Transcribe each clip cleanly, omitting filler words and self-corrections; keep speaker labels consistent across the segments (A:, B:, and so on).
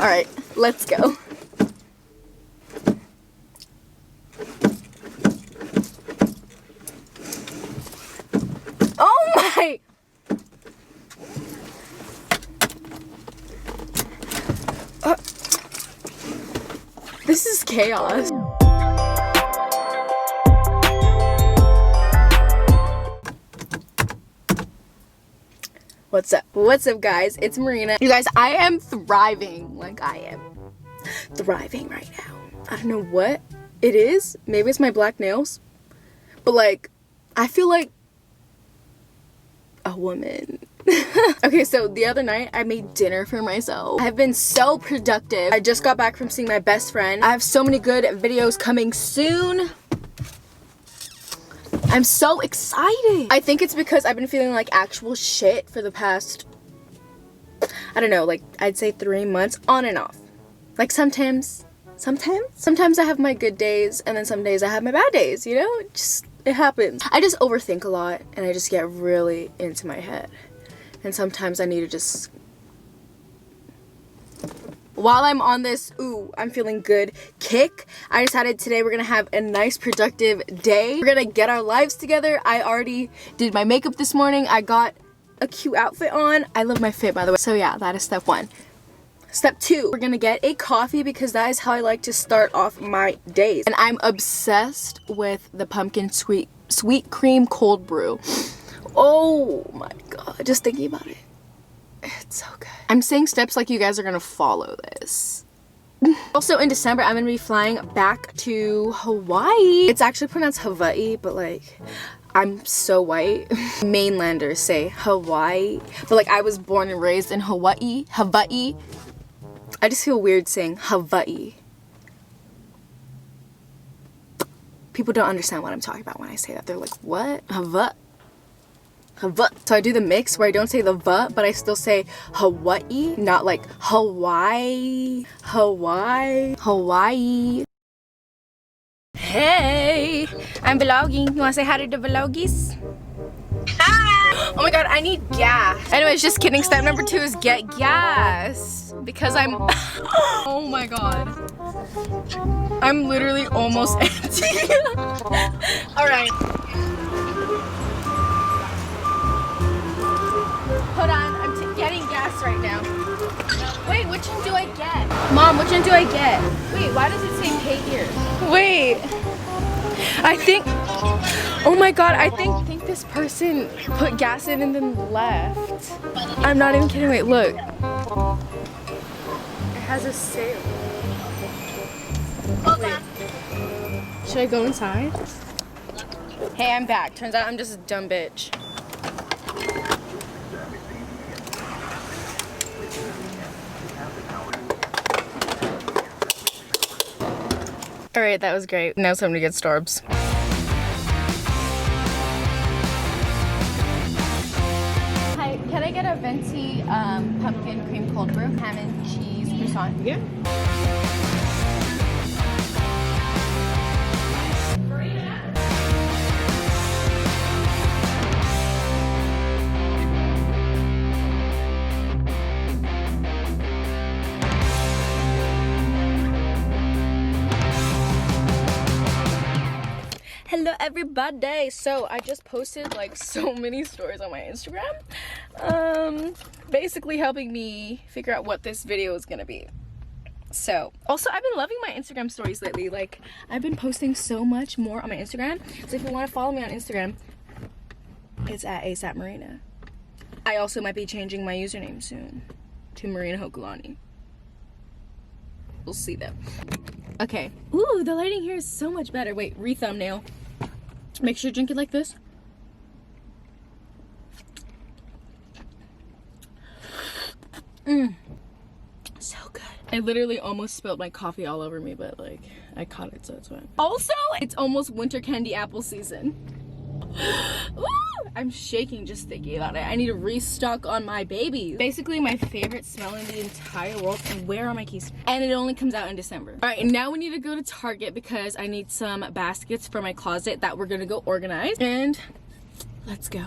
A: Alright, let's go. Oh my! This is chaos. What's up? What's up, guys? It's Marina. You guys, I am thriving. Like, I am thriving right now. I don't know what it is. Maybe it's my black nails. But, like, I feel like a woman. Okay, so the other night I made dinner for myself. I've been so productive. I just got back from seeing my best friend. I have so many good videos coming soon. I'm so excited. I think it's because I've been feeling like actual shit for the past, I don't know, like I'd say 3 months on and off. Like sometimes I have my good days and then some days I have my bad days, you know? It happens. I just overthink a lot and I just get really into my head. And sometimes I need to just... While I'm on this, ooh, I'm feeling good kick, I decided today we're gonna have a nice productive day. We're gonna get our lives together. I already did my makeup this morning. I got a cute outfit on. I love my fit, by the way. So yeah, that is step 1. Step 2, we're gonna get a coffee because that is how I like to start off my days. And I'm obsessed with the pumpkin sweet cream cold brew. Oh my god, just thinking about it. It's so good. I'm saying steps like you guys are gonna follow this. Also in December, I'm gonna be flying back to Hawaii. It's actually pronounced Hawaii, but like, I'm so white. Mainlanders say Hawaii, but like I was born and raised in Hawaii. I just feel weird saying Hawaii. People don't understand what I'm talking about when I say that. They're like, what? Hawaii? So I do the mix where I don't say the "va," but I still say Hawaii, not like Hawaii. Hey, I'm vlogging. You wanna say hi to the vloggies? Hi! Oh my god, I need gas. Anyways, just kidding. Step number 2 is get gas. Because I'm... Oh my god. I'm literally almost empty. Alright. Hold on, I'm getting gas right now. Wait, which one do I get? Mom, which one do I get? Wait, why does it say pay here? Wait, I think, oh my god, I think this person put gas in and then left. I'm not even kidding, wait, look. It has a sale. Wait. Should I go inside? Hey, I'm back. Turns out I'm just a dumb bitch. Alright, that was great. Now it's time to get Starbs. Hi, can I get a venti pumpkin cream cold brew, ham and cheese croissant? Yeah. Hello everybody. So I just posted like so many stories on my Instagram, basically helping me figure out what this video is gonna be. So also I've been loving my Instagram stories lately. Like I've been posting so much more on my Instagram. So if you want to follow me on Instagram, it's at @Marina. I also might be changing my username soon to Marina Hokulani. We'll see though. Okay. Ooh, the lighting here is so much better. Wait, re-thumbnail. Make sure you drink it like this. So good. I literally almost spilled my coffee all over me, but like, I caught it, so it's fine. Also, it's almost winter candy apple season. Ooh, I'm shaking just thinking about it. I need to restock on my baby. Basically my favorite smell in the entire world. And where are my keys? And it only comes out in December. All right, and now we need to go to Target because I need some baskets for my closet that we're gonna go organize. And let's go.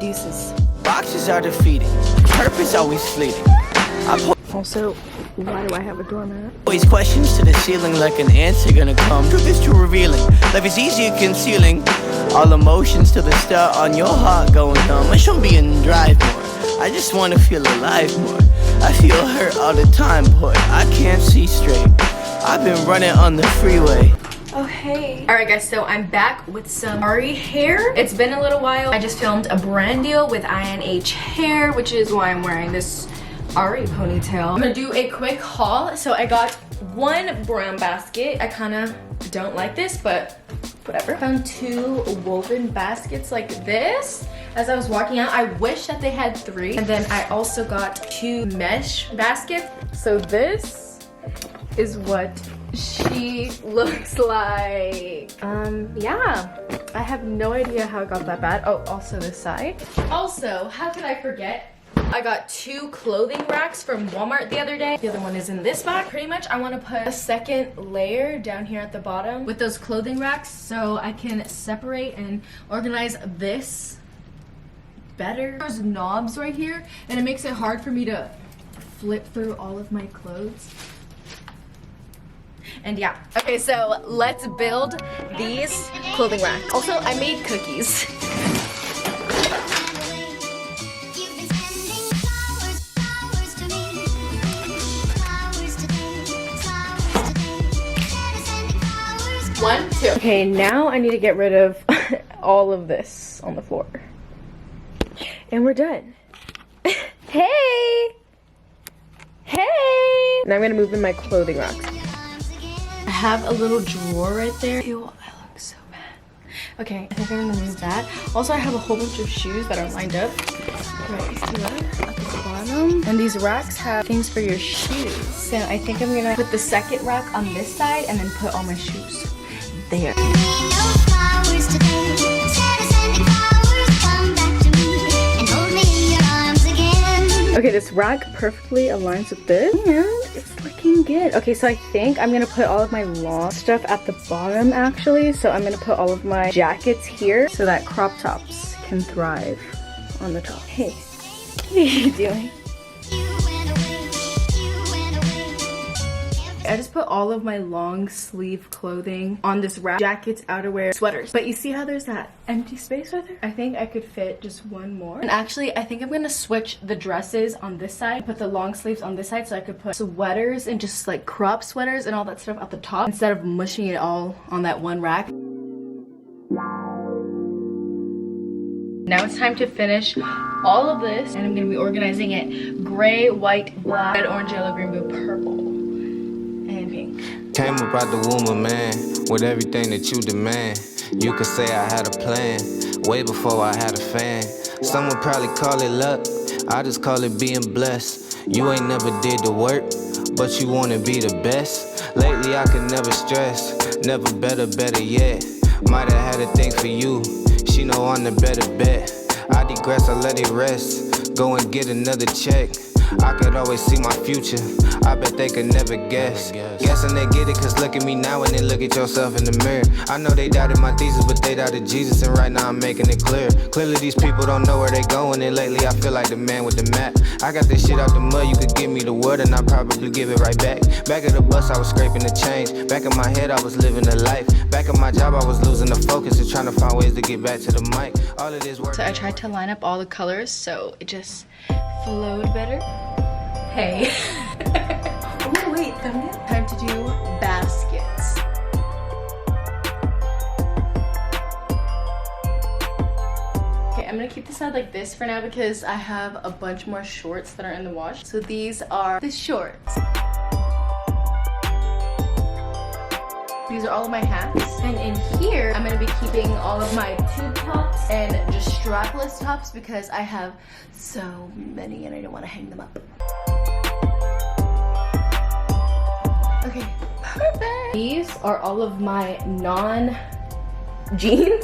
A: Deuces.
B: Boxes are defeated. Purpose always fleeting. Also,
A: Why do I have a doormat?
B: Always questions to the ceiling like an answer gonna come. Truth is too revealing. Life is easier concealing. All emotions to the start on your heart going numb. I shouldn't be in drive more. I just wanna feel alive more. I feel hurt all the time, boy. I can't see straight. I've been running on the freeway.
A: Oh, hey. All right, guys, so I'm back with some Ari hair. It's been a little while. I just filmed a brand deal with INH Hair, which is why I'm wearing this Ari ponytail. I'm gonna do a quick haul. So I got one brown basket. I kind of don't like this, but whatever. Found 2 woven baskets like this. As I was walking out, I wish that they had 3. And then I also got 2 mesh baskets. So this is what she looks like. Yeah, I have no idea how it got that bad. Oh, also this side. Also, how could I forget? I got 2 clothing racks from Walmart the other day. The other one is in this bag. Pretty much I want to put a second layer down here at the bottom with those clothing racks so I can separate and organize this better. There's knobs right here and it makes it hard for me to flip through all of my clothes. And yeah, okay, so let's build these clothing racks. Also, I made cookies. One, 2. Okay, now I need to get rid of all of this on the floor. And we're done. Hey! Hey! Now I'm gonna move in my clothing racks. I have a little drawer right there. Ew, I look so bad. Okay, I think I'm gonna move that. Also, I have a whole bunch of shoes that are lined up. Right here at the bottom. And these racks have things for your shoes. So I think I'm gonna put the second rack on this side and then put all my shoes there. Okay, this rack perfectly aligns with this and it's looking good. Okay, so I think I'm gonna put all of my long stuff at the bottom actually. So I'm gonna put all of my jackets here so that crop tops can thrive on the top. Hey, what are you doing? I just put all of my long sleeve clothing on this rack. Jackets, outerwear, sweaters. But you see how there's that empty space right there? I think I could fit just one more. And actually, I think I'm gonna switch the dresses on this side. Put the long sleeves on this side so I could put sweaters and just like crop sweaters and all that stuff at the top instead of mushing it all on that one rack. Now it's time to finish all of this and I'm gonna be organizing it gray, white, black, red, orange, yellow, green, blue, purple.
C: Came up out the womb of man with everything that you demand. You could say I had a plan way before I had a fan. Some would probably call it luck, I just call it being blessed. You ain't never did the work, but you wanna be the best. Lately I could never stress, never better yet. Might have had a thing for you, she know I'm the better bet. I digress, I let it rest, go and get another check. I could always see my future, I bet they could never guess. Guessing they get it, cause look at me now and then look at yourself in the mirror. I know they doubted my thesis, but they doubted Jesus, and right now I'm making it clear. Clearly these people don't know where they going, and lately I feel like the man with the map. I got this shit out the mud, you could give me the word and I'll probably give it right back. Back at the bus I was scraping the change, back in my head I was living a life. Back at my job I was losing the focus and trying to find ways to get back to the mic. All of this work.
A: So I tried to line up all the colors so it just flowed better. Hey. Oh wait, thumbnail? Time to do baskets. Okay, I'm gonna keep this side like this for now because I have a bunch more shorts that are in the wash. So these are the shorts. These are all of my hats. And in here, I'm gonna be keeping all of my tube tops and just strapless tops because I have so many and I don't wanna hang them up. Okay, perfect. These are all of my non-jeans.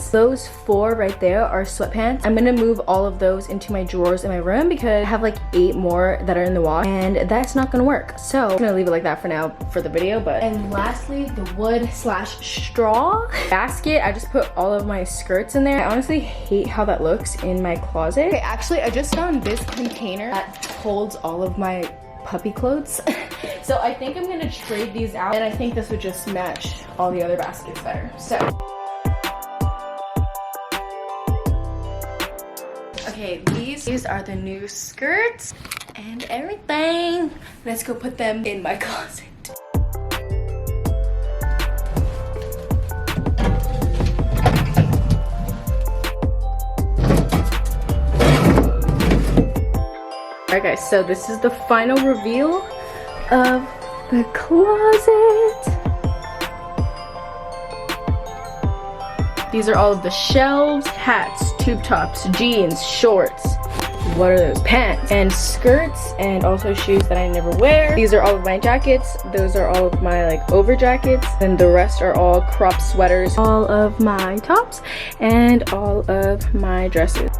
A: Those 4 right there are sweatpants. I'm gonna move all of those into my drawers in my room because I have like 8 more that are in the wash and that's not gonna work. So I'm gonna leave it like that for now for the video. And lastly, the wood/straw basket. I just put all of my skirts in there. I honestly hate how that looks in my closet. Okay, actually I just found this container that holds all of my puppy clothes. So I think I'm gonna trade these out, and I think this would just match all the other baskets better. So. Okay, these are the new skirts and everything. Let's go put them in my closet. Alright guys, so this is the final reveal of the closet. These are all of the shelves, hats, tube tops, jeans, shorts, what are those, pants, and skirts, and also shoes that I never wear. These are all of my jackets. Those are all of my like over jackets, and the rest are all crop sweaters. All of my tops and all of my dresses.